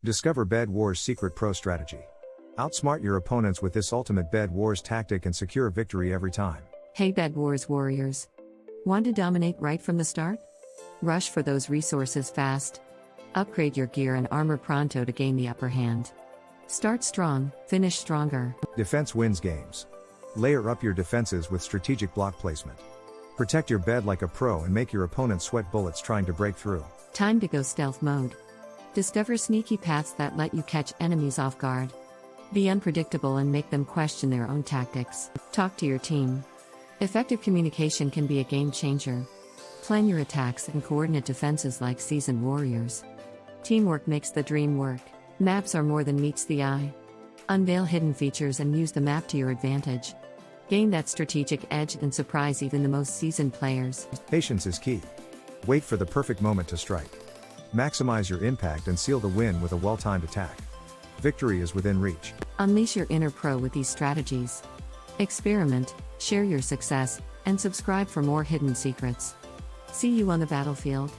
Discover BedWars Secret Pro Strategy. Outsmart your opponents with this ultimate BedWars tactic and secure victory every time. Hey BedWars warriors. Want to dominate right from the start? Rush for those resources fast. Upgrade your gear and armor pronto to gain the upper hand. Start strong, finish stronger. Defense wins games. Layer up your defenses with strategic block placement. Protect your bed like a pro and make your opponent sweat bullets trying to break through. Time to go stealth mode. Discover sneaky paths that let you catch enemies off guard. Be unpredictable and make them question their own tactics. Talk to your team. Effective communication can be a game changer. Plan your attacks and coordinate defenses like seasoned warriors. Teamwork makes the dream work. Maps are more than meets the eye. Unveil hidden features and use the map to your advantage. Gain that strategic edge and surprise even the most seasoned players. Patience is key. Wait for the perfect moment to strike. Maximize your impact and seal the win with a well-timed attack. Victory is within reach. Unleash your inner pro with these strategies. Experiment, share your success, and subscribe for more hidden secrets. See you on the battlefield.